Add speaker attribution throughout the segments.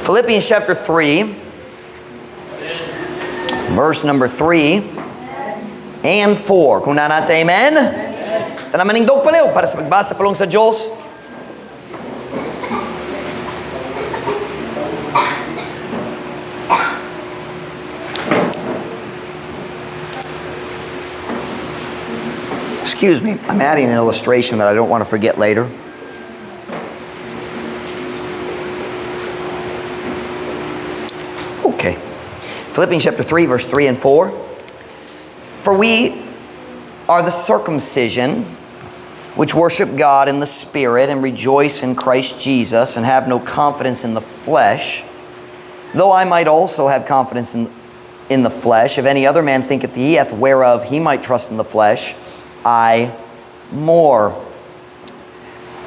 Speaker 1: Philippians chapter 3, verse number 3 and 4. Kung nasa amen? Tanamaning dog paliw para sa pagbasa palong sa Diyos. Excuse me, I'm adding an illustration that I don't want to forget later. Okay. Philippians chapter 3, verse 3 and 4. For we are the circumcision which worship God in the Spirit and rejoice in Christ Jesus and have no confidence in the flesh, though I might also have confidence in the flesh. If any other man thinketh he hath whereof he might trust in the flesh, I more.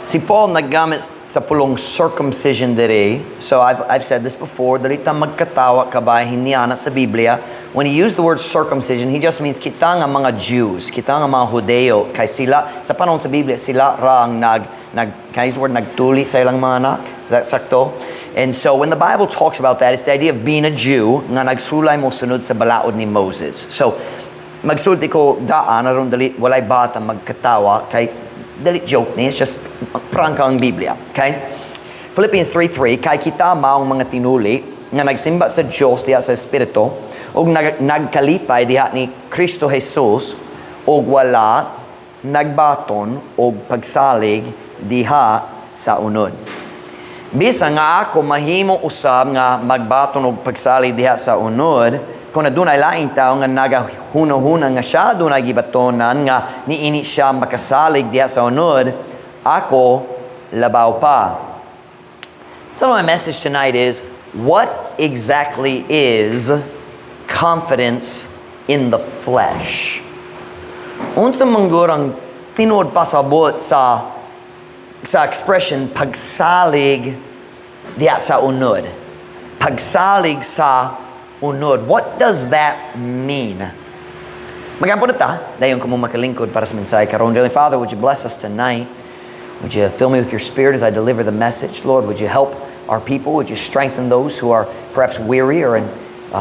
Speaker 1: Si Paul naggamit sa pulong circumcision diri. So I've said this before, dali ta magkatawa kabahin niya sa Biblia. When he used the word circumcision, he just means kita nga mga Jews, kita nga mga Hudeo, kay sila sa panahon sa Biblia sila ra ang nagtuli sa ilang mga anak. Is that sakto? And so when the Bible talks about that, it's the idea of being a Jew nga nagsulay mo sunod sa balaod ni Moses. So magsulti ko daan aron dali walay bata magkatawa kay dali joke ni, it's just prangka ang Biblia. Okay? Philippians 3:3, kay kita maong mga tinuli nga nagsimba sa Diyos diha sa Espiritu ug nagkalipay diha ni Kristo Jesus ug wala nagbaton og pagsalig diha sa unod. Bisan nga ako mahimo usab nga magbaton og pagsalig diha sa unod, kung adunay laing tao nga nagahuna-huna nga siya adunay gibatonan nga niini siya makasalig diha sa unod, ako labaw pa. So my message tonight is, what exactly is confidence in the flesh? Unsa man gurang tinuod pasabot sa expression pagsalig diha sa unod? Pagsalig sa unod. What does that mean? Magampo na ta, dayon ko mo makalingkod para sa mensahe karon. Heavenly Father, would you bless us tonight? Would you fill me with your Spirit as I deliver the message? Lord, would you help our people? Would you strengthen those who are perhaps weary or in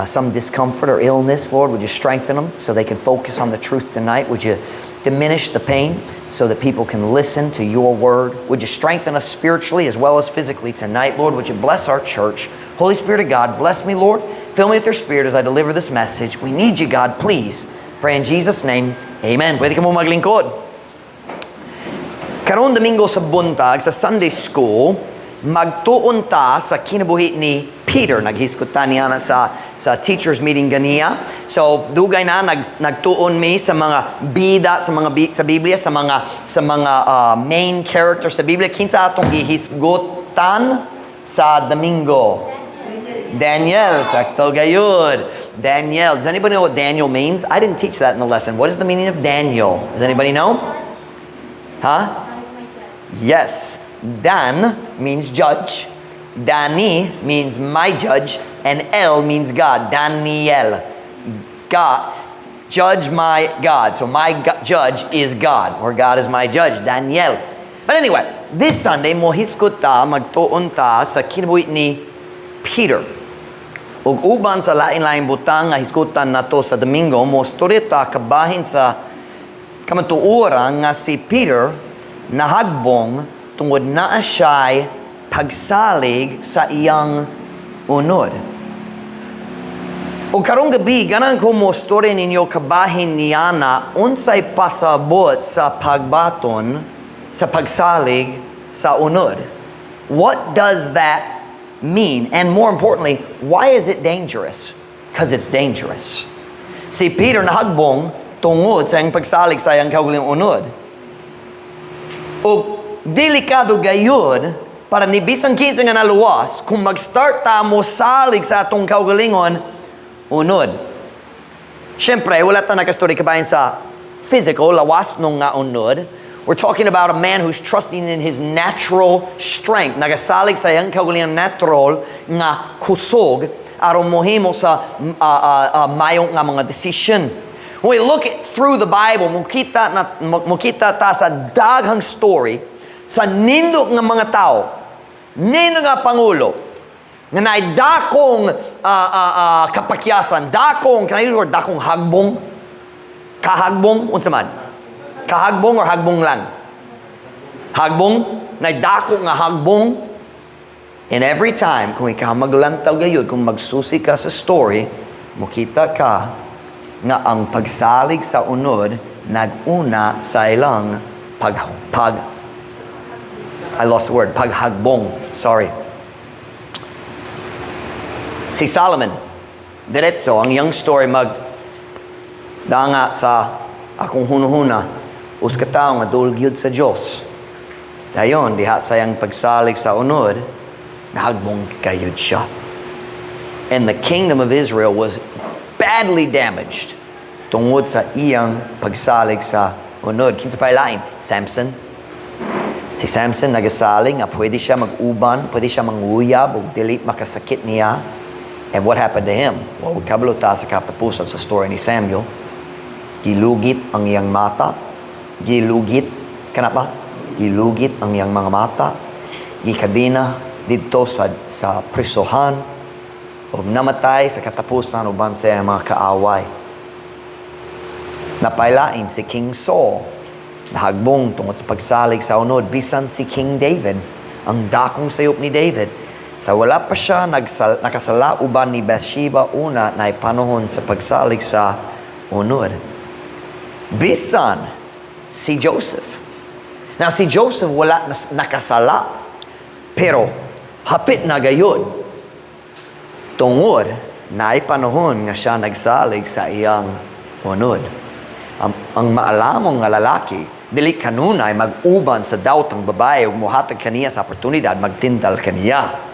Speaker 1: some discomfort or illness? Lord, would you strengthen them so they can focus on the truth tonight? Would you diminish the pain so that people can listen to your word? Would you strengthen us spiritually as well as physically tonight? Lord, would you bless our church? Holy Spirit of God, bless me, Lord. Fill me with your Spirit as I deliver this message. We need you, God. Please. Pray in Jesus' name. Amen. Pwede ka mo maglingkod. Karon Domingo sa buntag, sa Sunday School, magtuon ta sa kinabuhi ni Peter. Naghiskutan niya na sa teachers meeting ganiya. So dugay na nagtuon mi sa mga bida sa Biblia, sa mga main characters sa Biblia. Kinsa atong gihisgutan sa Domingo? Daniel, sakto gayud. Daniel. Does anybody know what Daniel means? I didn't teach that in the lesson. What is the meaning of Daniel? Does anybody know? Huh? Yes. Dan means judge. Dani means my judge. And El means God. Daniel. God. Judge my God. So my judge is God. Or God is my judge. Daniel. But anyway, this Sunday, mohiskot ta, magtuon ta sa kinabuhi ni Peter. Ug uban sa lain-lain butang nga hisgutan nato sa Domingo, mo storita kabahin sa kamatuoran nga si Peter nahagbong tungod naa siya'y pagsalig sa iyang unod. Ug karong gabi ganang ko mo story ninyo kabahin niya na unsay pasabot sa pagbaton sa pagsalig sa unod. What does that mean? And more importantly, why is it dangerous? Because it's dangerous. Si Peter nahagbong tungod sa iyang pagsalig sa iyang kaugaling unod. O delikado gayud para ni bisan kinsa nga naluwas kung mag-start ta mo salig sa atong kaugalingon unod. Siyempre, wala ta nakastory kabayan sa physical, lawas nung nga unod. We're talking about a man who's trusting in his natural strength. Nagasalig sa iyang kaugalingon natural nga kusog aron mohimo sa mayong nga mga decision. When we look through the Bible, mukita ta sa daghang story sa nindot nga mga tao, nindot nga pangulo, nga naay dakong kapakyasan, dakong, can I use the word dakong hagbong? Kahagbong, unsa man? Kahagbong or hagbong lang? Hagbong, naay dako nga hagbong. And every time, kung ikaw maglantaw gayud, kung magsusi ka sa story, mukita ka nga ang pagsalig sa unod, naguna sa ilang I lost the word, paghagbong. Sorry. Si Solomon, diretso, ang young story danga sa akong hunuhuna, uskataw nga dulgyud sa Diyos. Dayon, diha sayang pagsalig sa unod, nahagbong kayud siya. And the kingdom of Israel was badly damaged tungod sa iyang pagsalig sa unod. Kinsa pa ilain? Samson. Si Samson nagasalig nga pwede siya mag-uban, pwede siya manguyab ug dili makasakit niya. And what happened to him? Well, kabalo ta sa katapusan sa story ni Samuel. Gilugit ang iyang mata. Gilugit ang iyang mga mata. Gikadina dito sa prisohan o namatay sa katapusan uban sa mga kaaway. Napailain si King Saul, nahagbong tungod sa pagsalig sa unod. Bisan si King David, ang dakong sayop ni David, sa wala pa siya nakasala uban ni Bathsheba una na panahon sa pagsalig sa unod. Bisan si Joseph. Now si Joseph wala nakasala, pero hapit na gayud tungod na panahon nga siya nagsalig sa iyang unod. Ang maalamong nga lalaki dili kanunay mag-uban sa daotang babae ug mohatag kaniya sa oportunidad magtintal kaniya.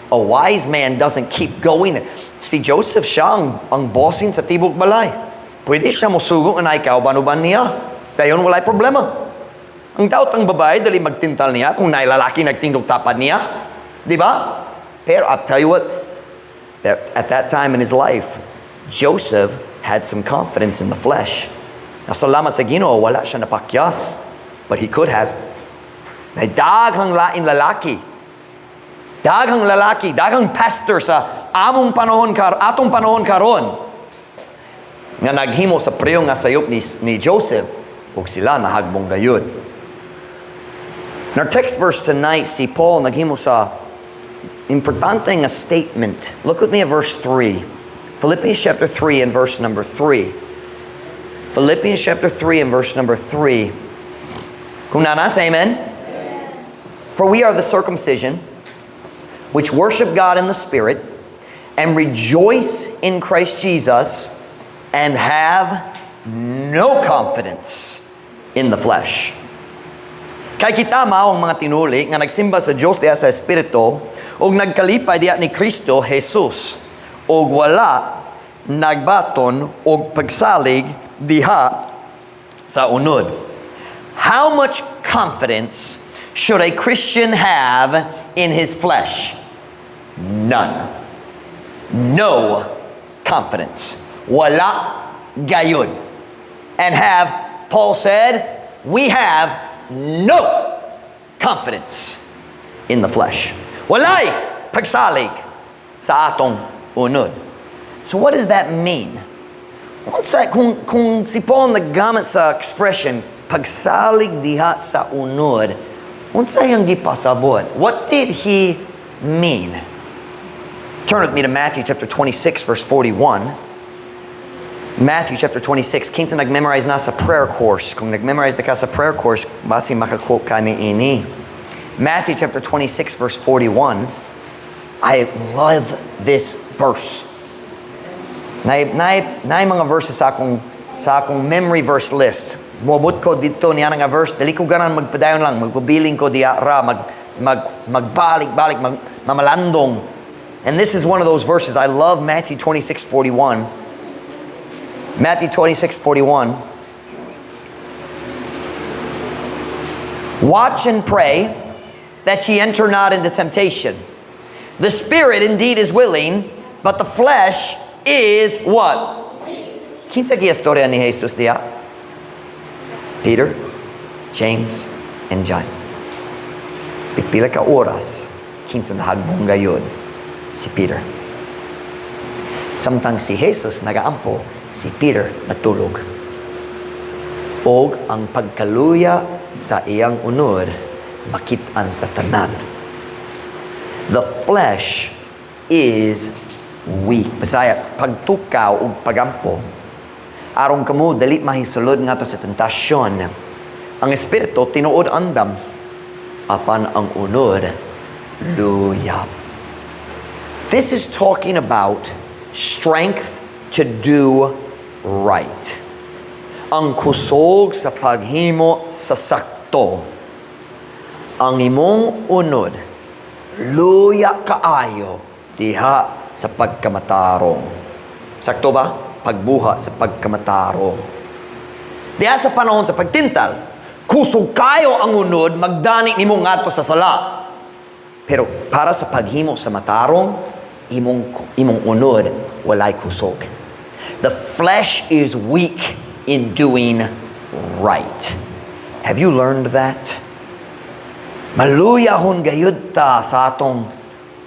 Speaker 1: A wise man doesn't keep going. Si Joseph siya ang bossing sa tibok balay. Pwede siya mosugo na ikaw banuban niya. Dayon walay problema. Ang daotang babae dili magtintal niya kung naay lalaki nagtindog tapad niya. Diba? Pero I'll tell you what, at that time in his life, Joseph had some confidence in the flesh. Nasalamat sa Ginoo, wala siya napakyas. But he could have. Daghang lain lalaki. Daghang pastor sa atong panahon karon nga naghimo sa priyong nga sayop ni Joseph ug sila nahagbong gayud. In our text verse tonight, si Paul naghimo sa importante nga statement. Look with me at verse 3. Philippians chapter 3 and verse number 3. Philippians chapter 3 and verse number 3. Kung nanas, amen? For we are the circumcision, which worship God in the Spirit, and rejoice in Christ Jesus, and have no confidence in the flesh. Kay kita mao ang mga tinuli nga nagsimba sa Dios diha sa Espiritu ug nagkalipay diha ni Kristo Jesus ug wala nagbaton og pagsalig diha sa unod. How much confidence should a Christian have in his flesh? None. No confidence. Wala gayud. And Paul said, we have no confidence in the flesh. Walay pagsalig sa atong unod. So what does that mean? Kung si Paul naggamit sa expression, pagsalig diha sa unod, unsay ang gipasabot? What did he mean? Turn with me to Matthew chapter 26 verse 41. Matthew chapter 26. Kinsa nag-memorize na sa prayer course. Kung nag-memorize na ka sa prayer course, basi makaquote kami ini. Matthew chapter 26 verse 41. I love this verse. Naay mga verses sa akong memory verse list. Mobot ko dito niya nga verse. Dili ko ganan magpadayon lang. Magpabiling ko diya magbalik-balik, mamalandong. And this is one of those verses. I love Matthew 26:41. Matthew 26:41. Watch and pray that ye enter not into temptation. The spirit indeed is willing, but the flesh is what? Kinsa giya storya ni Jesus diya? Peter, James, and John. Pipila ka oras, kinsa nahagbong gayod. Si Peter. Samtang si Jesus nagaampo, si Peter natulog. Og ang pagkaluya sa iyang unod, makit-an sa tanan. The flesh is weak. Bisaya, pagtukaw ug pagampo, aron kamo dali mahisulod nga to sa tentasyon. Ang espiritu tinuod andam, apan ang unod luya. This is talking about strength to do right. Ang kusog sa paghimo sa sakto. Ang imong unod, luya kaayo diha sa pagkamatarong. Sakto ba? Pagbuha sa pagkamatarong. Diha sa panahon sa pagtintal, kusog kayo ang unod, magdani nimo ngadto sa sala. Pero para sa paghimo sa matarong, imong unod walay kusog. The flesh is weak in doing right. Have you learned that? Maluyahon gayud ta sa atong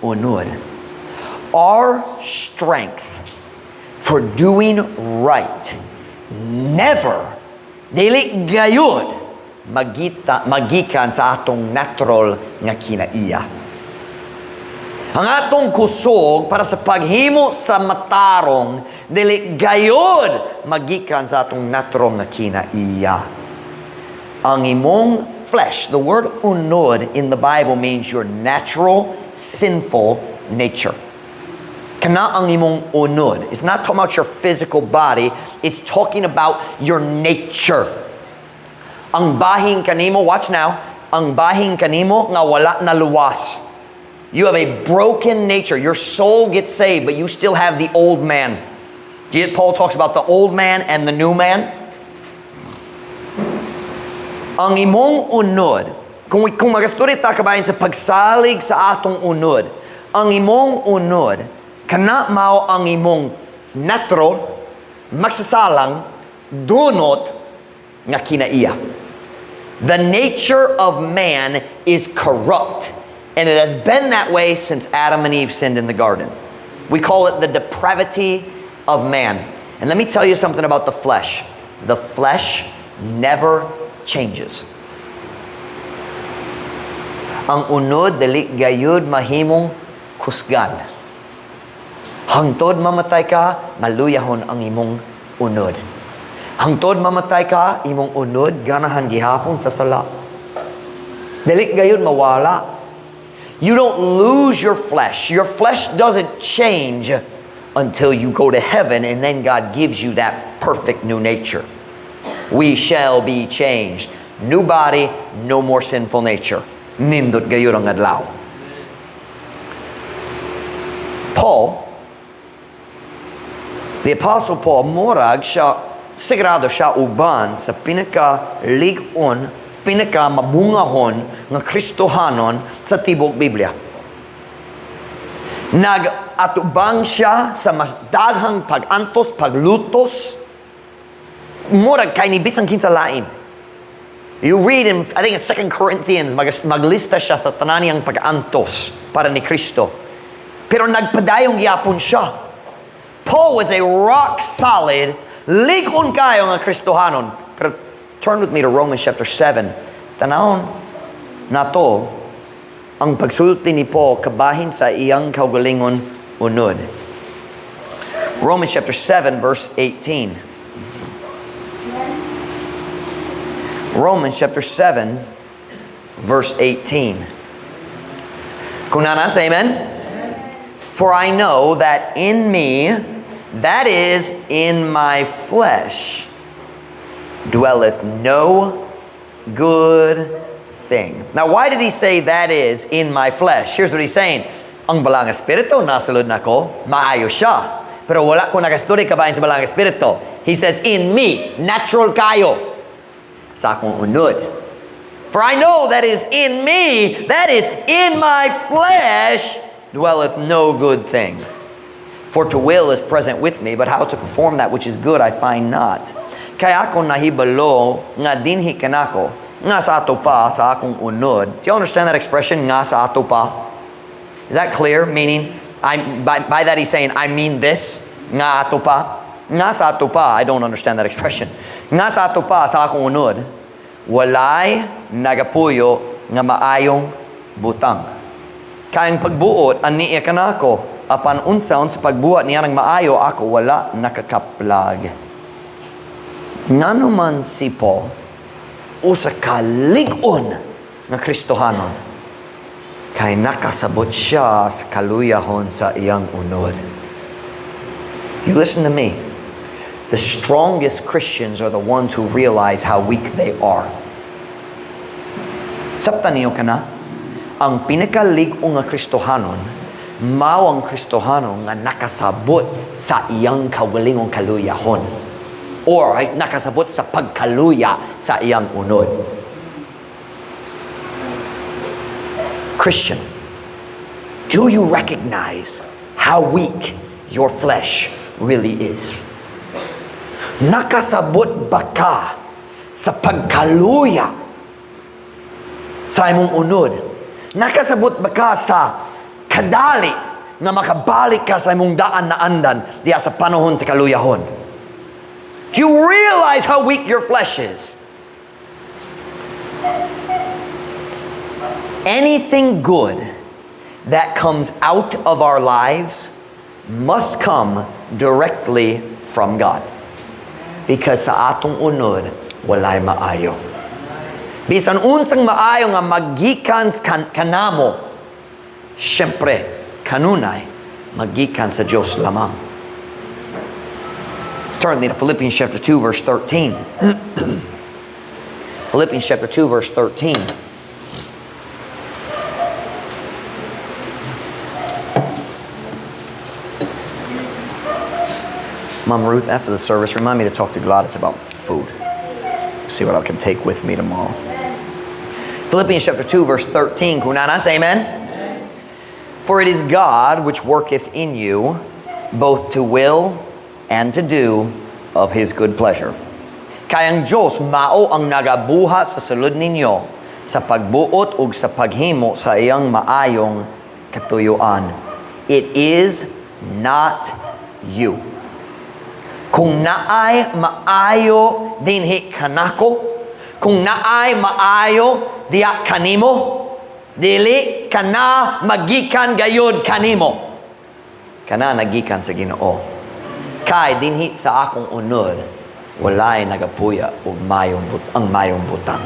Speaker 1: unod. Our strength for doing right never dili gayud magikan sa atong natural nga kinaiya. Ang atong kusog para sa paghimo sa matarong dili gayud magikan sa atong natural nga kinaiya. Ang imong flesh, the word unod in the Bible means your natural sinful nature. Kana ang imong unod. It's not talking about your physical body, it's talking about your nature. Ang bahing kanimo, watch now, ang bahing kanimo nga wala na luwas. You have a broken nature. Your soul gets saved, but you still have the old man. Paul talks about the old man and the new man. Ang imong unod, kung magasturita ka bayan sa pagsalig sa atong unod, ang imong unod, kana mao ang imong natural, magsasalang, dunot, nga kinaiya. The nature of man is corrupt. And it has been that way since Adam and Eve sinned in the garden. We call it the depravity of man. And let me tell you something about the flesh. The flesh never changes. Ang unod dili gayud mahimong kusgan. Hangtod mamatay ka, maluyahon ang imong unod. Hangtod mamatay ka, imong unod ganahan gihapon sa sala. Dili gayud mawala. You don't lose your flesh. Your flesh doesn't change until you go to heaven and then God gives you that perfect new nature. We shall be changed. New body, no more sinful nature. Nindot gayud ang adlaw. Paul, the Apostle Paul, murag siya, sigurado siya uban sa pinaka-ligon, pinaka-mabungahon ng Kristohanon sa tibok Biblia. Nag-atubang siya sa mas daghang pag-antos, paglutos. Murag kay ni bisang kinsa lain. You read in, I think in 2 Corinthians, maglista siya sa tanan niyang pag-antos para ni Kristo. Pero nagpadayong yapon siya. Paul was a rock solid, ligon kayo nga Kristohanon. Pero turn with me to Romans chapter 7. Tanawon na to, ang pagsulti ni Paul kabahin sa iyang kaugalingon unod. Romans chapter 7 verse 18. Romans chapter 7 verse 18. Kung nana, say amen? For I know that in me, that is in my flesh, dwelleth no good thing. Now, why did he say that is in my flesh? Here's what he's saying. Ang balang espiritu, nasulod na ko, maayos siya. Pero wala ko nagasturi kabayan sa balang espiritu. He says, in me, natural kayo, sa akong unod. For I know that is in me, that is in my flesh, dwelleth no good thing. For to will is present with me, but how to perform that which is good I find not. Kaya ako nahibalo nga dinhi kanako nga sa ato pa sa akong unod. Do you understand that expression, nga sa ato pa? Is that clear? Meaning, By that he's saying, I mean this. Nga ato pa. Nga sa ato pa. I don't understand that expression. Nga sa ato pa sa akong unod, walay nagapuyo nga maayong butang. Kayang pagbuot, ani ka na ako. Apan unsaon sa pagbuhat niya ng maayo, ako wala nakakaplag. Nga naman si Paul, usa kalig-on nga Kristohanon, kay nakasabot siya sa kaluyahon sa iyang unod. You listen to me. The strongest Christians are the ones who realize how weak they are. Sabtan niyo ka na? Ang pinakalig-on nga Kristohanon, mao ang Kristohanon nga nakasabot sa iyang kawalingong kaluyahon. Or nakasabot sa pagkaluya sa iyang unod. Christian, do you recognize how weak your flesh really is? Nakasabot ba ka sa pagkaluya sa imong unod? Nakasabot ba ka sa kadali nga makabalik ka sa imong daan na andan diya sa panahon sa kaluyahon? Do you realize how weak your flesh is? Anything good that comes out of our lives must come directly from God. Because sa atong unod, walay maayo. Bisan unsang maayo nga magikan kanamo, syempre, kanunay, magikan sa Diyos lamang. Turn me to Philippians chapter 2, verse 13. Philippians chapter 2, verse 13. Mom Ruth, after the service, remind me to talk to Gladys about food. See what I can take with me tomorrow. Philippians chapter 2, verse 13. Kunanas, amen? For it is God which worketh in you, both to will and to do of His good pleasure. Kayang Diyos mao ang nagabuha sa sulod ninyo sa pagbuot ug sa paghimo sa iyang maayong katuyuan. It is not you. Kung naay maayo dinhi kanako, kung naay maayo diya kanimo, dili kana magikan gayud kanimo. Kana nagikan sa Ginoo. Kay dinhi sa akong unod, walay nagapuya ug ang mayong butang.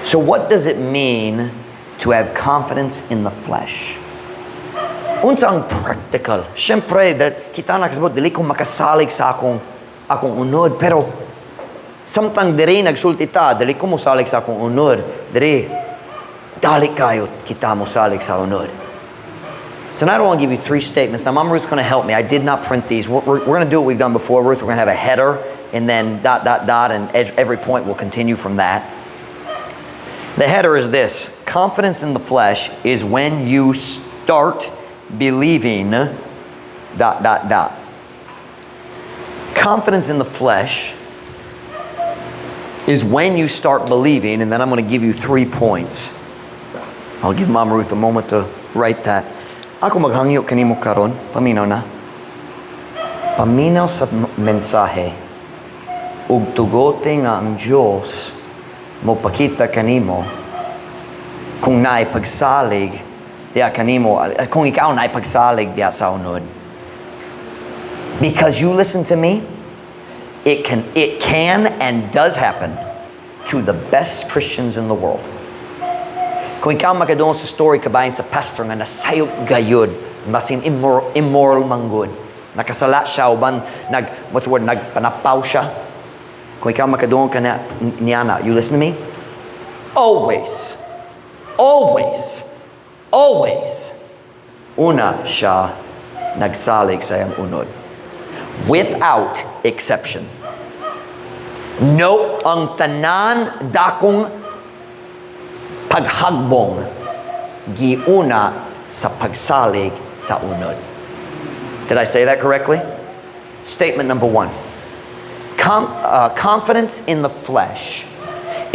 Speaker 1: So what does it mean to have confidence in the flesh? Unsa ang practical? Siyempre, kita nakasabot, dili ko makasalig sa akong unod, pero samtang diri nagsulti ta, dili ko mosalig sa akong unod, diri dali kayo kita mosalig sa unod. Tonight I want to give you 3 statements. Now Mama Ruth's going to help me. I did not print these. We're going to do what we've done before, Ruth. We're going to have a header and then ... and every point will continue from that. The header is this. Confidence in the flesh is when you start believing ... Confidence in the flesh is when you start believing, and then I'm going to give you 3 points. I'll give Mama Ruth a moment to write that. Ako maghangyo kanimo karon, paminaw na. Paminaw sa mensahe. Ug tugote nga ang Dios mo pakita kanimo kung naay pagsalig diya kanimo, kung ikaw naay pagsalig diya sa unod. Because you listen to me, it can and does happen to the best Christians in the world. Kung ikaw makadoon sa story kabayan sa pastor nga nasayop gayud, masin immoral manggod. Nakasala siya uban nagpanapaw siya. Kung ikaw makadoon ka na niyana, you listen to me? Always. Una siya nagsalig sa iyang unod. Without exception. No, ang tanan dakong paghagbong giuna sa pagsalig sa unod. Did I say that correctly? Statement number 1. Confidence in the flesh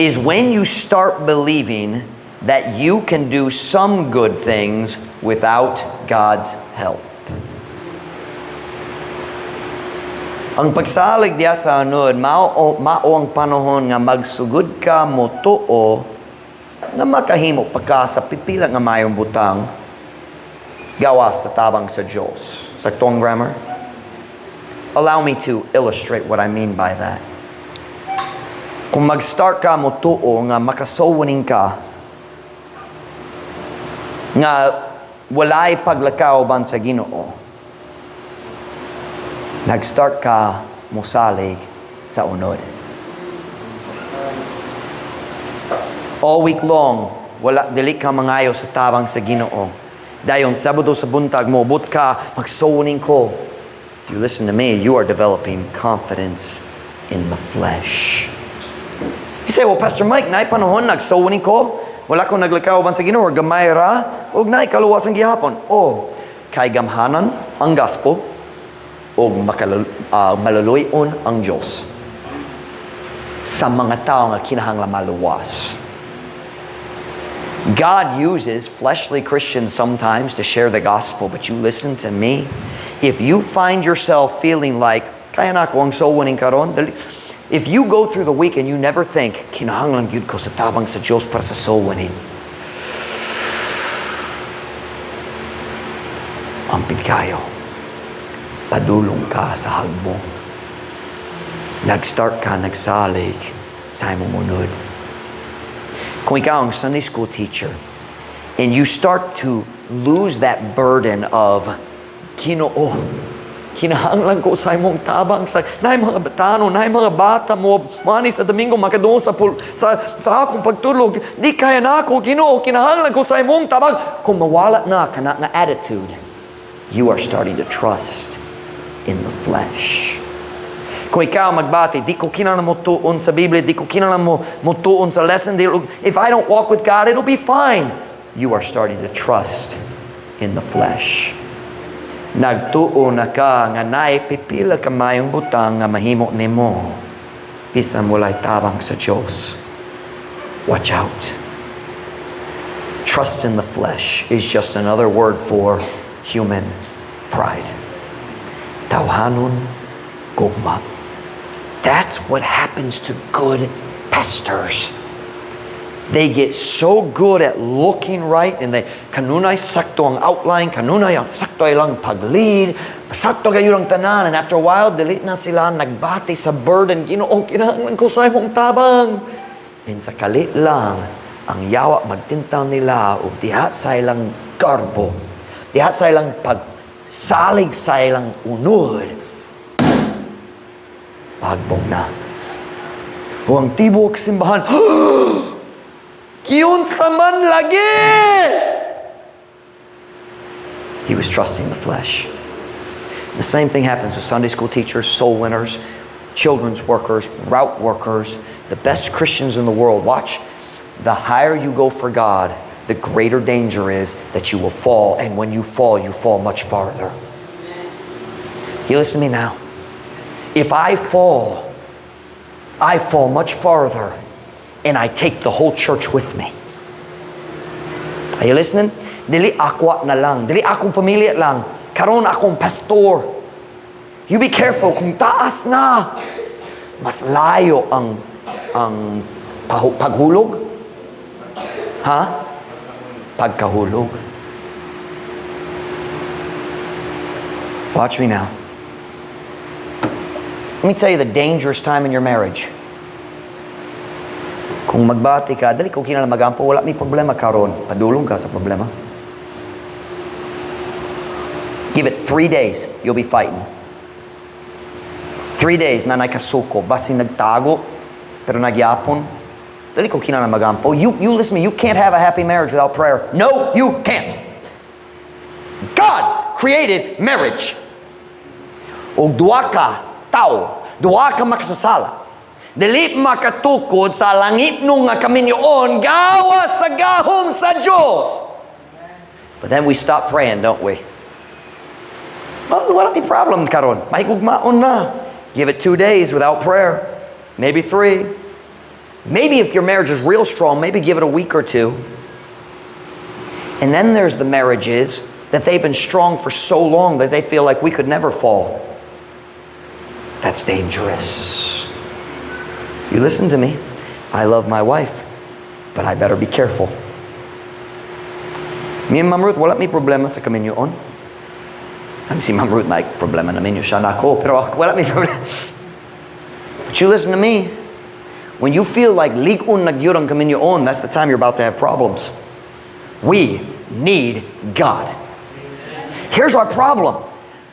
Speaker 1: is when you start believing that you can do some good things without God's help. Ang pagsalig diya sa anod, mao ang panahon nga magsugod ka mo tuo nga makahimo pa ka sa pipila nga mayong butang gawas sa tabang sa Diyos. Saktong grammar? Allow me to illustrate what I mean by that. Kung mag-start ka mo tuo nga makasawaning ka nga walay paglakaw ban sa Ginoo, nag-start ka musalig sa unod. All week long, dili ka mangayo sa tabang sa Ginoo. Dayon Sabado sa buntag mo, but ka magsawaning ko. If you listen to me, you are developing confidence in the flesh. You say, well, Pastor Mike, naay panahon nagsawaning ko. Wala ko naglakaw ban sa Ginoo, or gamay ra, o naay kaluwas ang gihapon. O, kay gamhanan ang gospel, o malaluyon ang Diyos sa mga tao nga kinahanglan maluwas. God uses fleshly Christians sometimes to share the gospel, but you listen to me. If you find yourself feeling like, kaya na ako ang sowaning karon, if you go through the week and you never think, kinahanglan gyud ko sa tabang sa Diyos para sa sowanin, ampid kayo. Padulong ka sa hagbong. Nag-start ka, nagsalig sa imong munod. Kung ikaw ang Sunday school teacher and you start to lose that burden of Ginoo, kinahanglan ko sa imong tabang sa naay mga batano, naay mga bata mo mani sa Domingo makadung sa akong pagtulog, di kaya na ako Ginoo, kinahanglan ko sa imong tabang. Kung mawala na kana nga attitude, you are starting to trust in the flesh. Kung ikaw magbati, di ko kinahanglan mo tuon sa Biblia, di ko kinahanglan mo tuon sa lesson, if I don't walk with God, it'll be fine. You are starting to trust in the flesh. Nagtuo na ka nga naay pipila ka mayong butang nga mahimo nimo bisan walay tabang sa Diyos. Watch out. Trust in the flesh is just another word for human pride. Tawhanon gugma. That's what happens to good pastors. They get so good at looking right, and they kanunay sakto ang outline, kanunay ang sakto ay lang pag-lead, sakto kayo lang tanan, and after a while, delete na sila, nagbati sa burden, Ginoo, kinahanglan ko sa imong tabang. And sa kalit lang, ang yawa magtintaw nila, o diha sa ilang garbo, diha sa ilang pagsalig sa ilang unod, pagbong na. O ang tibok simbahan, kiyon sa man lagi! He was trusting the flesh. The same thing happens with Sunday school teachers, soul winners, children's workers, route workers, the best Christians in the world. Watch, the higher you go for God, the greater danger is that you will fall. And when you fall much farther. You listen to me now. If I fall much farther, and I take the whole church with me. Are you listening? Dili akwa na lang. Dili akong pamilya lang. Karon akong pastor. You be careful. Kung taas na, mas layo ang paghulog. Ha? Pagkahulog. Watch me now. Let me tell you the dangerous time in your marriage. Kung magbati ka, dali ko kinala magampo, wala may problema karon. Padulong ka sa problema. Give it 3 days, you'll be fighting. 3 days na nakasuko, basi nagtago, pero nagyapon. Dali ko kinala magampo. You listen to me, you can't have a happy marriage without prayer. No, you can't. God created marriage. O duwa ka tao, duwa ka makasasala. Dili makatukod sa langit nung nga kaminyoon, gawa sa gahom sa Diyos. But then we stop praying, don't we? Well, wala ni problem karon. Mahigugmaon na. Give it 2 days without prayer. Maybe 3. Maybe if your marriage is real strong, maybe give it a week or 2. And then there's the marriages that they've been strong for so long that they feel like we could never fall. That's dangerous. You listen to me. I love my wife, but I better be careful. Me and Ma'am Ruth, wala may problema sa kami yun. Si Ma'am Ruth, may problema namin yun siya na ako, pero wala may problema. But you listen to me. When you feel like ligun nagyurang kami yun, that's the time you're about to have problems. We need God. Here's our problem.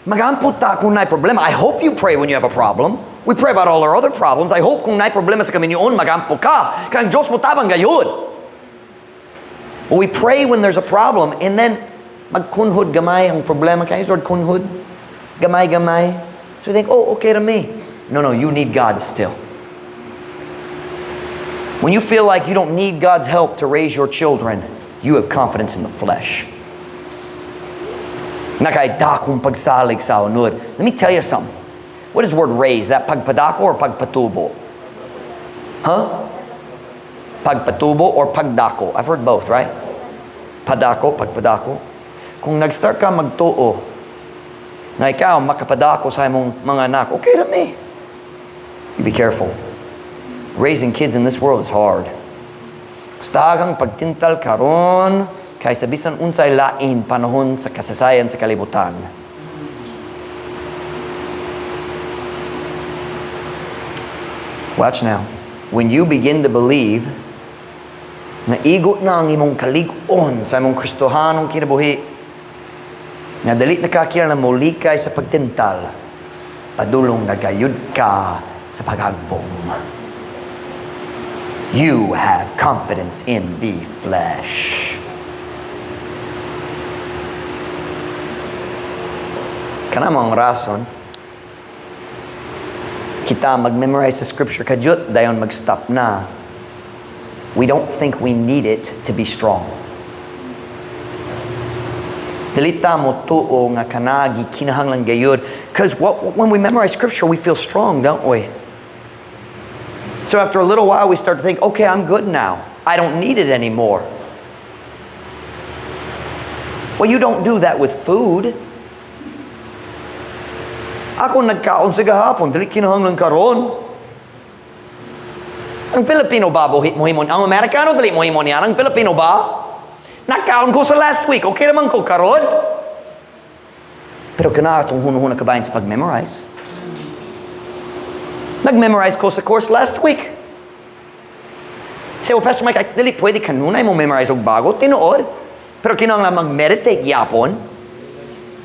Speaker 1: Magamput ta kung may problema. I hope you pray when you have a problem. We pray about all our other problems. I hope kung may problema sa kami yun, magampo ka. Kang Diyos mo tabang gayud. But we pray when there's a problem, and then magkunhod gamay ang problema. Can you use kunhod? Gamay. So we think, oh, okay to me. No, you need God still. When you feel like you don't need God's help to raise your children, you have confidence in the flesh. Nakaitakong pagsalig sa unod. Let me tell you something. What is the word raise? Is that pagpadako or pagpatubo? Huh? Pagpatubo or pagdako? I've heard both, right? Padako, pagpadako. Kung nag-start ka magtuo, na ikaw makapadako sa imong mga anak, okay to me. You be careful. Raising kids in this world is hard. Basta kang pagtintal karon, kaysa bisan unsay lain panahon sa kasasayan sa kalibutan. Watch now. When you begin to believe na igot na ang imong kalig-on sa imong Kristohanong kinabuhi, nga dali nakakira na mulikay sa pagtintal, padulong nagayud ka sa paghagbong. You have confidence in the flesh. Kanamang rason, kita mag-memorize sa scripture kadyot, dayon mag-stop na. We don't think we need it to be strong. Dilita mo tuo nga kanagi kinahanglan gayud. Because when we memorize scripture, we feel strong, don't we? So after a little while, we start to think, okay, I'm good now. I don't need it anymore. Well, you don't do that with food. Ako nagkaon sa gahapon, dili kinahanglan karon. Ang Pilipino ba mohimon? Ang Amerikano dili mohimon yan. Ang Pilipino ba? Nagkaon ko sa last week. Okay naman ko karon. Pero kana atong hunahuna kabayan sa pag-memorize. Nag-memorize ko sa course last week. Say, well, Pastor Mike, dili pwede kanunay mo memorize og bago. Tinuod. Pero kinahanglan mag-meditate yapon.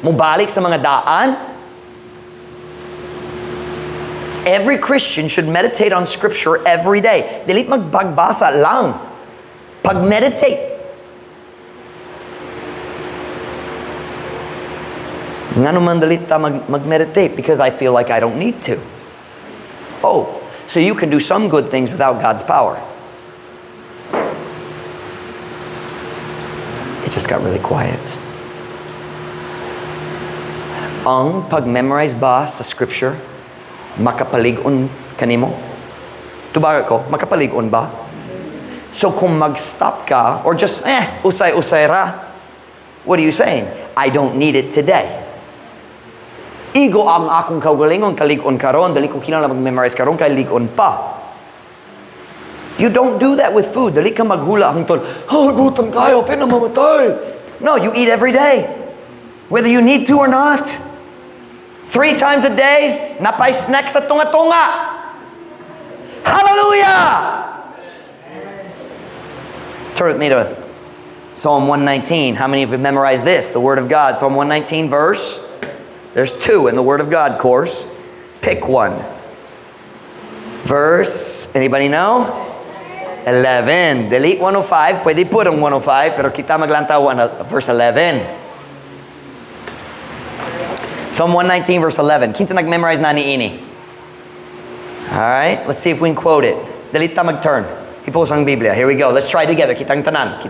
Speaker 1: Mubalik sa mga daan. Every Christian should meditate on Scripture every day. Dili magbagbasa lang. Pag-meditate. Nga naman dili ta mag-meditate because I feel like I don't need to. Oh, so you can do some good things without God's power. It just got really quiet. Ang pag-memorize ba sa Scripture, makapalig-on kanimo? Tubaga ko, makapalig-on ba? So kung mag-stop ka, or just, usay-usay ra, what are you saying? I don't need it today. Igo ang akong kaugalingon, kalig-on karon, dali ko kinahanglan mag-memorize karon, kay lig-on pa. You don't do that with food. Dali ka maghula hangtod, gutom kayo, pinamamatay. No, you eat every day. Whether you need to or not. 3 times a day, napay snacks sa tunga-tunga. Hallelujah! Turn with me to Psalm 119. How many of you have memorized this? The Word of God. Psalm 119 verse. There's 2 in the Word of God course. Pick one. Verse, anybody know? 11. Delete 105. Pwede put ang 105, pero kita maglantaw verse 11. Psalm 119 verse 11. Kinsa nag-memorize na ni ini? Alright, let's see if we can quote it. Delete ta mag-turn. Ipost ang Biblia. Here we go. Let's try together. Kitang tanan.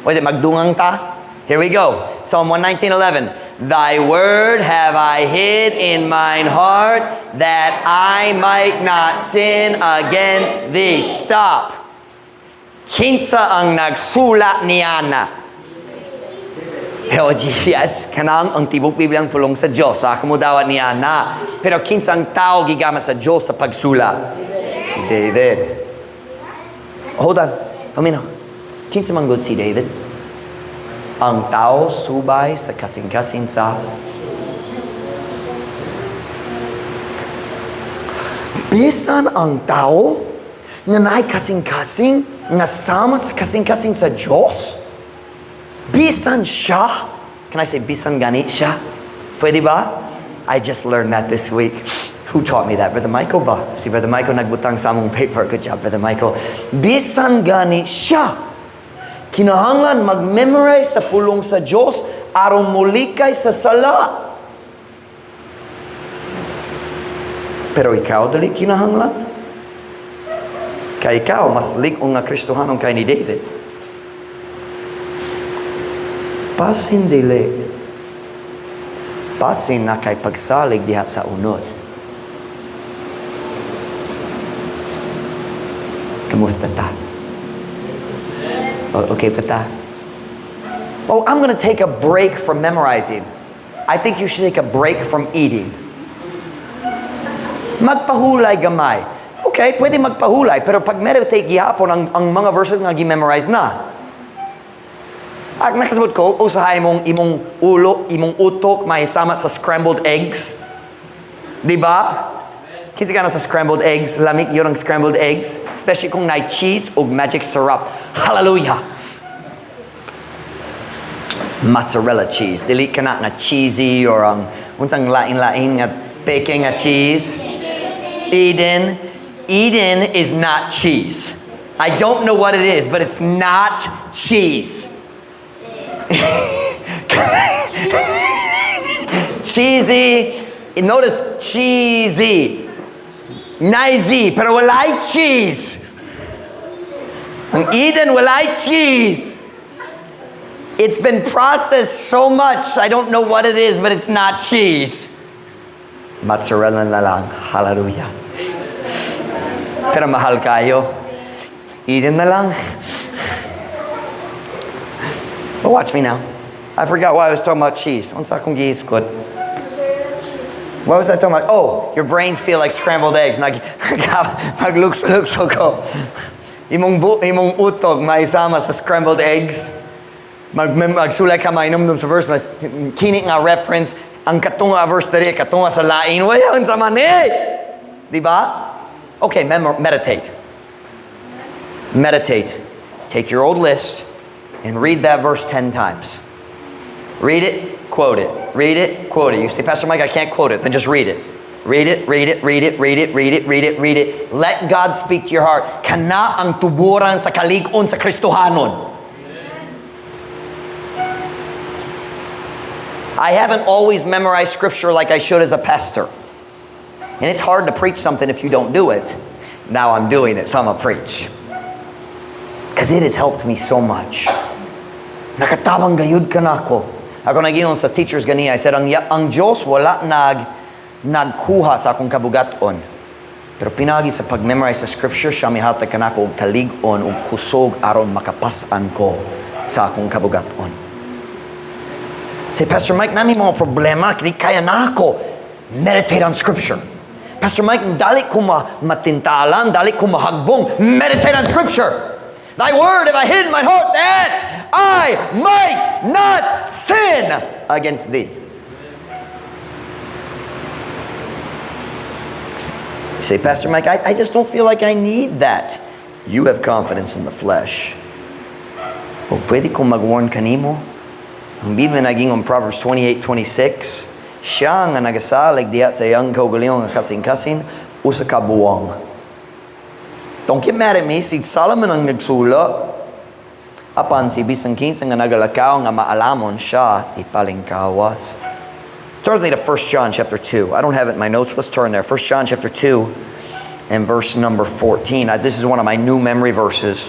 Speaker 1: What is it? Magdungang ta? Here we go. Psalm 119:11. Thy word have I hid in mine heart, that I might not sin against thee. Stop. Kinsa ang nagsulat niyana? Pero yes, kanang ang tibok Biblia ang pulong sa Diyos. Sa akamudawat niya na. Pero kinsang tao gigama sa Diyos sa pagsula? Si David. Hold on. Pamino. Kinsa man good si David? Ang tao subay sa kasing-kasing sa bisan ang tao nga naay kasing-kasing nga sama sa kasing-kasing sa Diyos, bisan siya, can I say bisan gani siya? Pwede ba? I just learned that this week. Who taught me that? Brother Michael ba? Si Brother Michael nagbutang sa among paper. Good job, Brother Michael. Bisan gani siya, kinahanglan mag-memorize sa pulong sa Diyos aron mulikay sa sala. Pero ikaw dali kinahanglan. Kay ikaw, mas lig-on nga Kristohanon kay ni David. Pasin dili. Pasin na kay pagsalig diha sa unod. Kamusta ta? Okay pa ta? Oh, I'm gonna take a break from memorizing. I think you should take a break from eating. Magpahulay gamay. Okay, pwede magpahulay, pero pag meditate gihapon ang mga verses nga gi-memorize na. Ak nakasabot ko, usahay mong imong ulo, imong utok may sama sa scrambled eggs. Di ba? Kinsa ka na sa scrambled eggs, lamig yun ang scrambled eggs, especially kung na cheese o magic syrup. Hallelujah! Mozzarella cheese. Dili ka na nga cheesy or ang unsang lain-lain nga baking nga cheese. Eden is not cheese. I don't know what it is, but it's not cheese. Cheesy. Notice cheesy. Nice, pero walay cheese. Ang Eden walay cheese. It's been processed so much, I don't know what it is, but it's not cheese. Mozzarella na lang. Hallelujah. Pero mahal kayo. Eden na lang. But watch me now. I forgot why I was talking about cheese. Unsa akong giiskot? What was I talking about? Oh, your brains feel like scrambled eggs. Maglukso ko. Imong utog maisama sa scrambled eggs. Magsulay ka mainumdum sa verse. Kini nga reference. Ang katunga verse dali, katunga sa lain. Wayan sa mani! Diba? Okay, meditate. Meditate. Take your old list and read that verse 10 times. Read it, quote it. Read it, quote it. You say, Pastor Mike, I can't quote it. Then just read it. Read it, read it, read it, read it, read it, read it, read it. Let God speak to your heart. Kana ang tuburan sa kalig-on sa Kristohanon. I haven't always memorized scripture like I should as a pastor. And it's hard to preach something if you don't do it. Now I'm doing it, so I'm going to preach. Because it has helped me so much. Nakatabang gayud ka na ako. Ako naginon sa teachers ganiya. I said, ang Diyos wala nagkuha sa akong kabugaton. Pero pinagi sa pag-memorize sa scripture, siya mihatag ka na ako og kalig-on og kusog aron makapasan ko sa akong kabugaton. Say, Pastor Mike, nami mga problema, kaya na ako. Meditate on scripture. Pastor Mike, dali ko matintalan, dali ko mahagbong. Meditate on scripture. Thy word have I hid in my heart that I might not sin against thee. You say, Pastor Mike, I just don't feel like I need that. You have confidence in the flesh. O pwede kong mag-warn kanimo? Ang Biblia naging on Proverbs 28:26, siya nga nagasalig diya sa iyang kaugalingon nga kasing-kasing usa ka buwang. Don't get mad at me, si Solomon ang nagsula. Apan si bisang kinsa nga nagalakaw nga maalamon siya ipalingkawas. Turn with me to 1 John chapter 2. I don't have it in my notes. Let's turn there. 1 John chapter 2 and verse number 14. This is one of my new memory verses.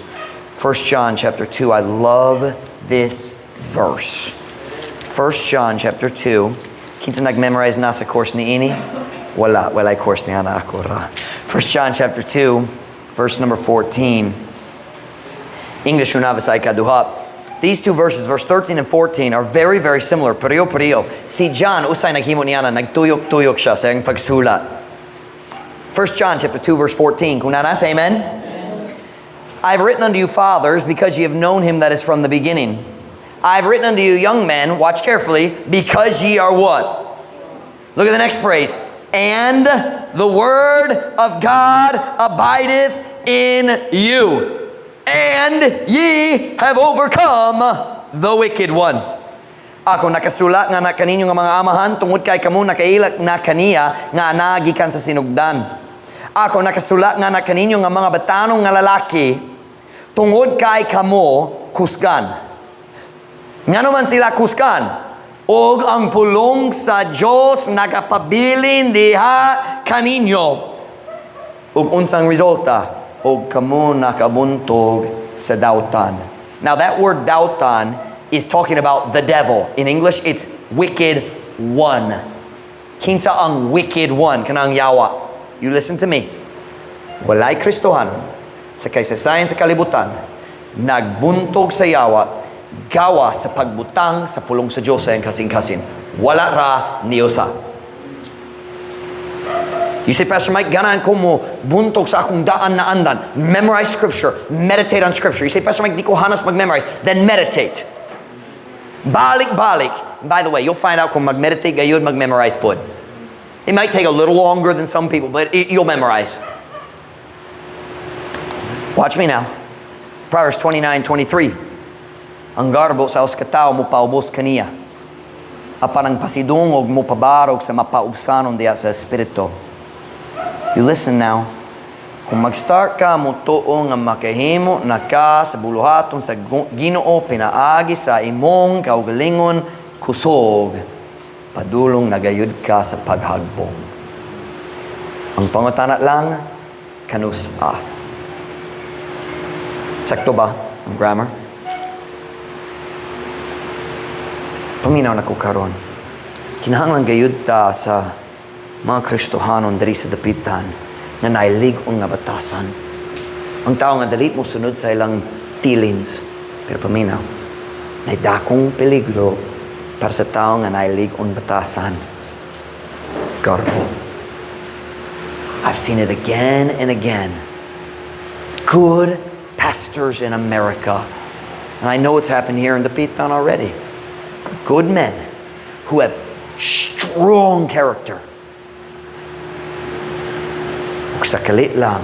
Speaker 1: 1 John chapter 2. I love this verse. 1 John chapter 2. Kinsa nag-memorize na sa course ni ini? Wala course niya na ako ra. 1 John chapter 2, verse number 14. English unavasay kaduha. these two verses, verse 13 and 14, are very, very similar. Pareho. Si John, usay naghimo niya na nagtuyok-tuyok siya sa iyang pagsulat. 1 John chapter 2, verse 14. Kung nanas, amen? I've written unto you, fathers, because ye have known him that is from the beginning. I've written unto you, young men, watch carefully, because ye are what? Look at the next phrase. And the word of God abideth in you. And ye have overcome the wicked one. Ako nakasulat nga na kaninyo nga mga amahan, tungod kay kamo nakailak na kaniya nga nagikan sa sinugdan. Ako nakasulat nga na kaninyo nga mga batanong nga lalaki, tungod kay kamo kusgan. Nga naman sila kusgan? Og ang pulong sa Diyos nagapabilin diha kaninyo. Og unsang resulta? Og kamo nakabuntog sa dautan. Now that word dautan is talking about the devil. In English, it's wicked one. Kinsa ang wicked one, kanang yawa. You listen to me. Walay Kristohanon sa kaysasayan sa kalibutan, nagbuntog sa yawa, gawa sa pagbutang sa pulong sa Diyos sa iyang kasing-kasing. Wala ra niyosa. You say, Pastor Mike, ganaan ko mo buntog sa akong daan na andan. Memorize Scripture. Meditate on Scripture. You say, Pastor Mike, di ko hanas mag-memorize. Then meditate. Balik-balik. By the way, you'll find out kung mag-meditate gayon, mag-memorize po. It might take a little longer than some people, but you'll memorize. Watch me now. Proverbs 29:23. Ang garbo sa uskataw mo paubos kaniya. Apan ang pasidungog mo pabarog sa mapaubsanon diya sa espiritu. You listen now. Kung mag-start ka mo tuo nga makahimo na ka sa buluhaton sa Ginoo pinaagi sa imong kaugalingon kusog, padulong nagayud ka sa paghagbong. Ang pangutana lang, kanusa. Sakto ba ang grammar? Paminaw na ko karon. Kinahanglan gayud ta sa mga Kristohanon diri sa dapitan na nailig-ong nga batasan. Ang tao nga dalit mo sunod sa ilang feelings. Pero paminaw, naidakong peligro para sa tao nga nailig-ong batasan. Garbo. I've seen it again and again. Good pastors in America, and I know it's happened here in Dapitan already. Good men who have strong character. Sa kalit lang,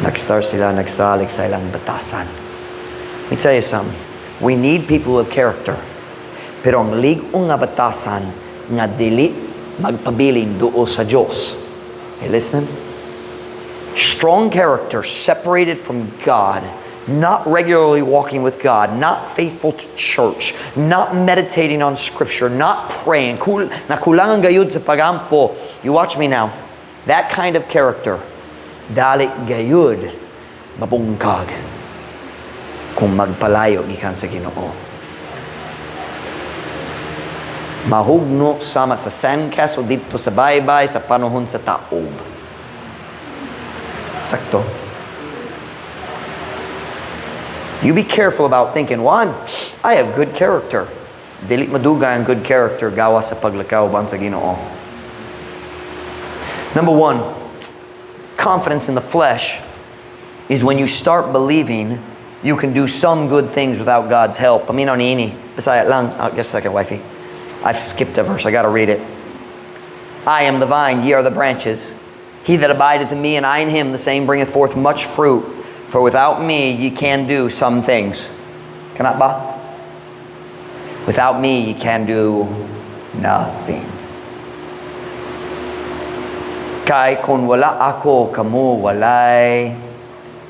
Speaker 1: nag-start sila nagsalig sa ilang batasan. Let me tell you something. We need people of character. Pero ang lig-ong nga batasan nga dili magpabilin duo sa Diyos. Hey, listen. Strong character separated from God, not regularly walking with God, not faithful to church, not meditating on Scripture, not praying, nakulangan gayud sa pagampo. You watch me now. That kind of character, dali gayud, mabungkag kung magpalayo gikan sa Ginoo. Mahugno sama sa sandcastle dito sa baybay sa panahon sa taob. Sakto. You be careful about thinking, one, I have good character. Dili maduga ang good character gawa sa paglakaw ban sa Ginoo. Number one, confidence in the flesh is when you start believing you can do some good things without God's help. Paminaw niini. Bisaya lang. Just a second, wifey. I've skipped a verse. I got to read it. I am the vine, ye are the branches. He that abideth in me, and I in him, the same bringeth forth much fruit. For without me, ye can do some things. Kanat ba? Without me, ye can do nothing. Kay kung wala ako, kamo walay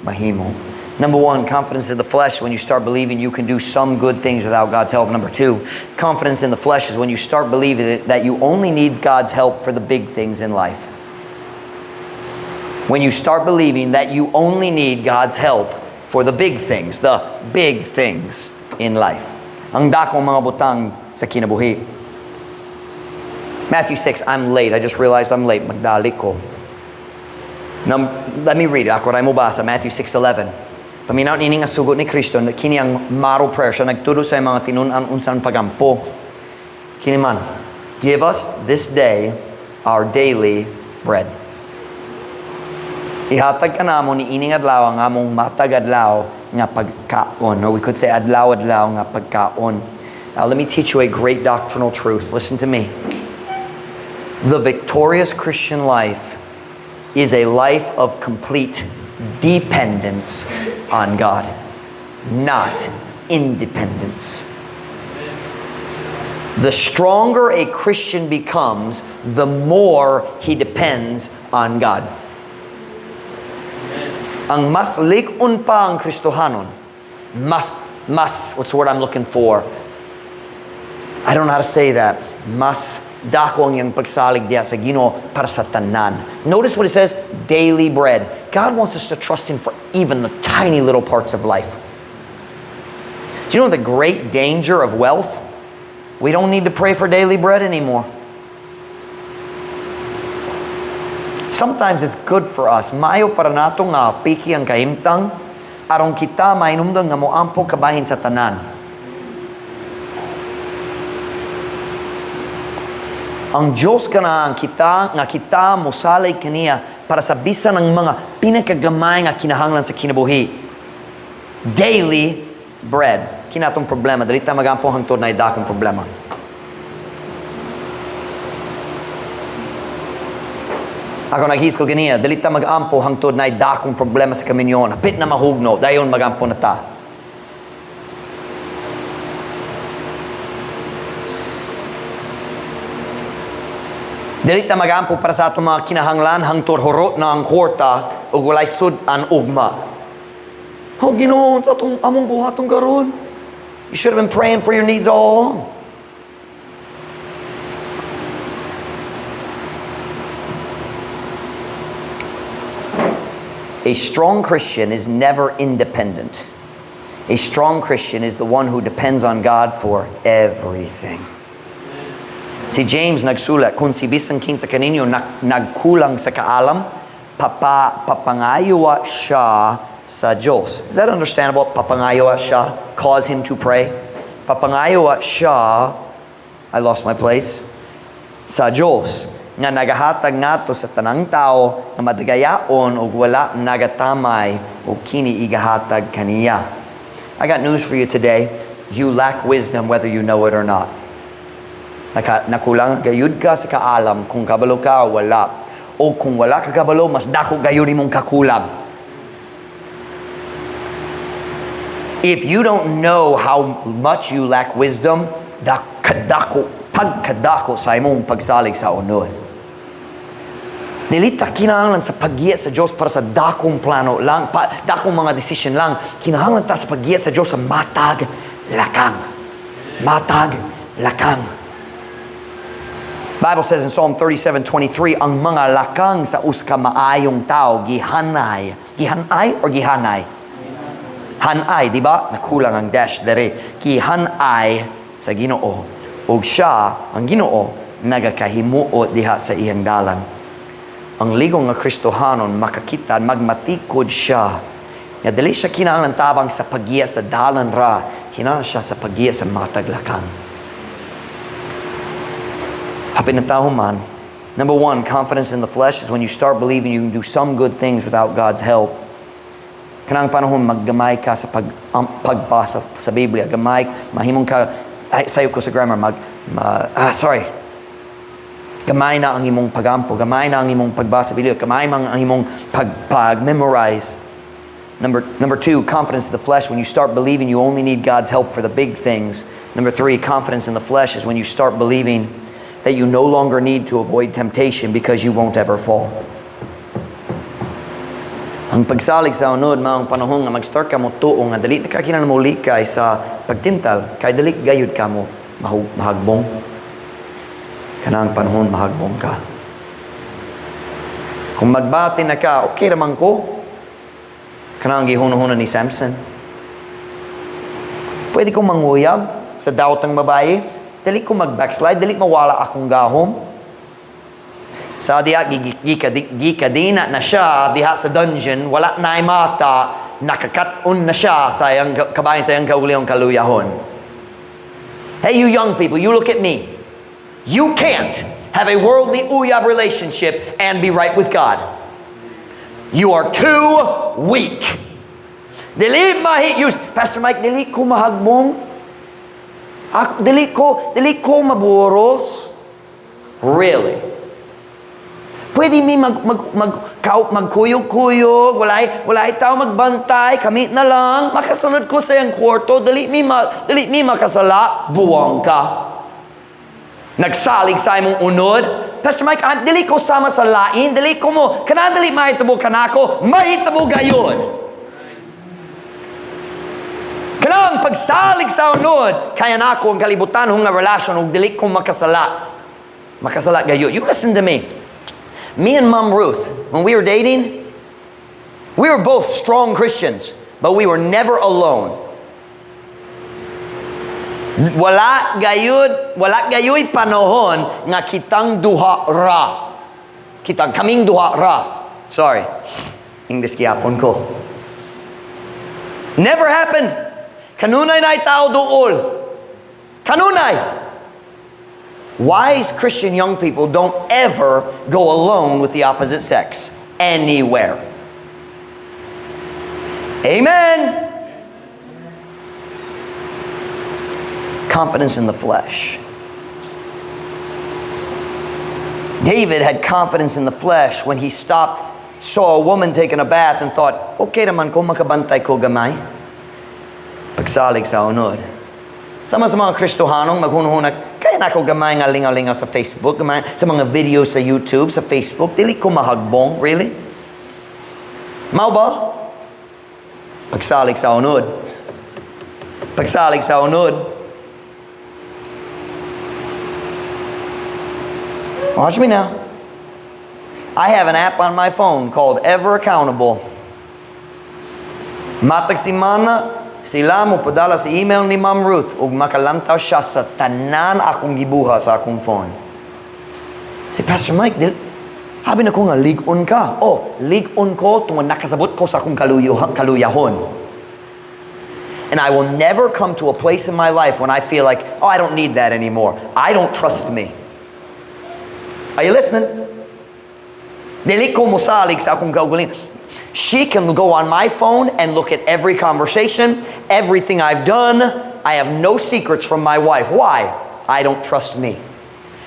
Speaker 1: mahimo. Number one, confidence in the flesh, when you start believing you can do some good things without God's help. Number two, confidence in the flesh is when you start believing that you only need God's help for the big things in life. When you start believing that you only need God's help for the big things in life. Ang dakong mga butang sa kinabuhi. Matthew 6, I'm late. I just realized I'm late. Magdali ko. Let me read it. Ako rin mo basa. Matthew 6:11. Paminaw nining asugot ni Kristo, kini ang model prayer. Siya nagturo sa mga tinunan unsan pagampo. Kini man, give us this day our daily bread. Ihatag ka namo ni ining adlaw nga among matag adlaw nga pagkaon. Or we could say adlaw-adlaw nga pagkaon. Now let me teach you a great doctrinal truth. Listen to me. The victorious Christian life is a life of complete dependence on God, not independence. The stronger a Christian becomes, the more he depends on God. Ang mas likun pa ang Kristohanon, what's the word I'm looking for? I don't know how to say that. Mas dako ang iyang pagsalig diya sa Ginoo para sa tanan. Notice what it says, daily bread. God wants us to trust Him for even the tiny little parts of life. Do you know the great danger of wealth? We don't need to pray for daily bread anymore. Sometimes it's good for us. Mayo para nato nga piki ang kahimtang aron kita mainumdong nga moampo kabahin sa tanan. Ang Diyos ka na kita mosalay kaniya para sa bisan ng mga pinakagamay nga kinahanglan sa kinabuhi. Daily bread. Kinatong problema. Dali ta magampo hangtod na idakong problema. Ako naghis ko ganiya. Dali ta magampo hangtod na idakong problema sa kaminyon. Hapit na mahugno. Dayon magampo na ta. Dili ta magampo para sa atong mga kinahanglan hangtod horot na ang kwarta ug walay sud-an ugma. Oh, Ginoo, sa atong among buhaton karon. You should have been praying for your needs all along. A strong Christian is never independent. A strong Christian is the one who depends on God for everything. Si James nagsulat, kung si bisan kinsa kaninyo nagkulang sa kaalam, papangayowa siya sa Diyos. Is that understandable? Papangayowa siya, cause him to pray. Papangayowa siya, I lost my place, sa Diyos nga nagahatag nato sa tanang tao nga madagayaon ug wala nagatamay ug kini igahatag kaniya. I got news for you today. You lack wisdom whether you know it or not. Nakulang gayud ka sa kaalam kung kabalo ka o wala. O kung wala ka kabalo, mas dako gayud mong kakulang. If you don't know how much you lack wisdom, pagkadako sa imong pagsalig sa unod. Dilita kinahanglan sa paggiya sa Diyos para sa dakong plano lang, dakong mga decision lang. Kinahanglan ta sa paggiya sa Diyos sa matag lakang. Matag lakang. Bible says in Psalm 37:23, ang mga lakang sa uska maayong tao gihanay. Gihanay or gihanay? Hanay, di ba? Nakulang ang dash dere. Gihanay sa Ginoo. Ug siya, ang Ginoo, nagakahimuot diha sa iyang dalan. Ang ligong nga Kristohanon makakita, magmatikod siya. Nga dili siya kinahanglan tabang sa paggiya sa dalan ra, kinahanglan siya sa paggiya sa mga taglakang. Hapin na tao man. Number one, confidence in the flesh is when you start believing you can do some good things without God's help. Kanang panahon maggamay ka sa pagbasa sa Biblia, gamay, mahimong ka, sayo ko sa grammar, gamay na ang imong pagampo, gamay na ang imong pagbasa Biblia, gamay na ang imong pag-memorize. Number two, confidence in the flesh when you start believing you only need God's help for the big things. Number three, confidence in the flesh is when you start believing that you no longer need to avoid temptation because you won't ever fall. Ang pagsalig sa unod, mga panahon nga mag-start ka mo tuong nga dali na ka kinamuli kay sa pagtintal, kay dali gayud ka mo mahagbong. Kanang panahon mahagbong ka. Kung magbati na ka, okay naman ko. Kanang gihuno-huno ni Samson. Pwede kong manguyab sa daot ng babae. Dali ko mag-backslide, dali mawala akong gahom. Sa diha, gikadina na siya, diha sa dungeon, wala na ay mata, nakakat-un na siya sa iyang kabayan sa iyang kauliang kaluyahon. Hey, you young people, you look at me. You can't have a worldly uyab relationship and be right with God. You are too weak. Dili use Pastor Mike, dili ko mahagbong. Dili ko maburos. Really? Pwede mi magkuyog-kuyog, walay tao magbantay, kami na lang, makasunod ko sa iyang kwarto, dili mi makasala, buwang ka. Nagsalig sa imong unod. Pastor Mike, dili ko sama sa lain, dili ko mo, dili mahitabo kanako, mahitabo gayon. Kanang pagsalig sa unod, kaya na ako ang kalibutan hong nga relasyon, ug dili ko makasala. Makasala gayon. You listen to me. Me and Mom Ruth, when we were dating, we were both strong Christians, but we were never alone. Wala gayoy panahon nga kitang duha ra. Kaming duha ra. Sorry. English gyapon ko. Never happened. Kanunay na tao duol. Kanunay. Wise Christian young people don't ever go alone with the opposite sex anywhere. Amen. Confidence in the flesh. David had confidence in the flesh when he stopped, saw a woman taking a bath and thought, okay naman ko makabantay ko gamay. Pagsalig sa unod. Sama sa mga Kristohanong maghunahunag, kaya na ako gamay nga lingaw-lingaw sa Facebook, gamay sa mga videos sa YouTube, sa Facebook, dili ko mahagbong, really? Mao ba? Pagsalig sa unod. Pagsalig sa unod. Watch me now. I have an app on my phone called Ever Accountable. Matag simana, sila mo padala sa email ni Ma'am Ruth ug makalantaw siya sa tanan akong gibuha sa akong phone. Si Pastor Mike, habi na ko nga ligon ka. Oh, ligon ko tungod nakasabot ko sa akong kaluyahon. And I will never come to a place in my life when I feel like, oh, I don't need that anymore. I don't trust me. Are you listening? Dili ko musalig sa akong kaugalingon. She can go on my phone and look at every conversation, everything I've done. I have no secrets from my wife. Why? I don't trust me.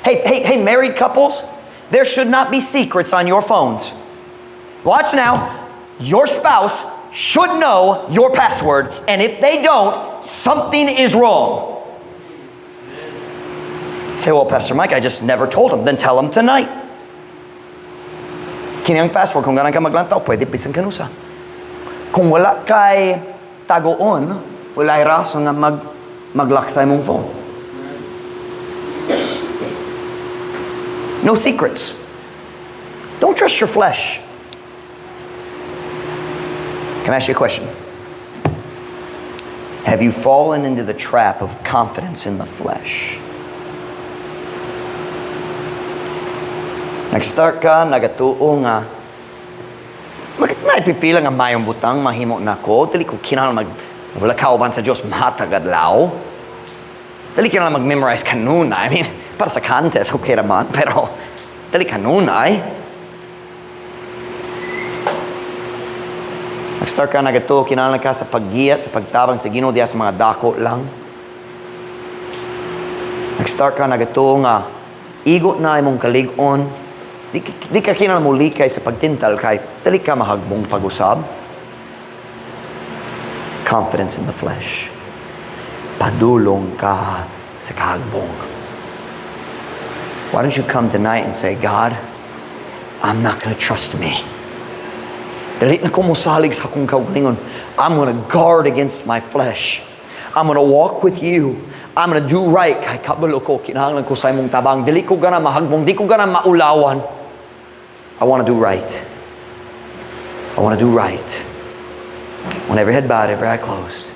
Speaker 1: Hey, married couples, there should not be secrets on your phones. Watch now. Your spouse should know your password, and if they don't, something is wrong. Say, well, Pastor Mike, I just never told him. Then tell him tonight. Kini ang password, kung ganang ka maglantaw, pwede pisan kanusa. Kung wala kay tagoon, wala raso nga mag-lock sa imong phone. No secrets. Don't trust your flesh. Can I ask you a question? Have you fallen into the trap of confidence in the flesh? Nag-start ka, nagatuo nga, naipipila nga mayong butang, mahimo na ko, dali ko kinahanglan wala kauban sa Diyos, matagadlaw. Dali kinahanglan mag-memorize kanunay. I mean, para sa contest, okay naman, pero dali kanunay. Nag-start ka, nagatuo, kinahanglan ka sa paggiya, sa pagtabang sa Ginoo diya sa mga dako lang. Nag-start ka, nagatuo nga, igot na imong kalig-on. Di ka kinahanglan mo likay sa pagtintal kay dali ka mahagbong pag-usab. Confidence in the flesh. Padulong ka sa kahagbong. Why don't you come tonight and say, God, I'm not going to trust me. Dali na ko musalig sa akong kaugalingon. I'm going to guard against my flesh. I'm going to walk with you. I'm going to do right. Kay kabalo ko, kinahanglan ko sa imong tabang. Dili ko gana mahagbong, di ko gana maulawan. I want to do right. I want to do right. I want every head bowed, every eye closed.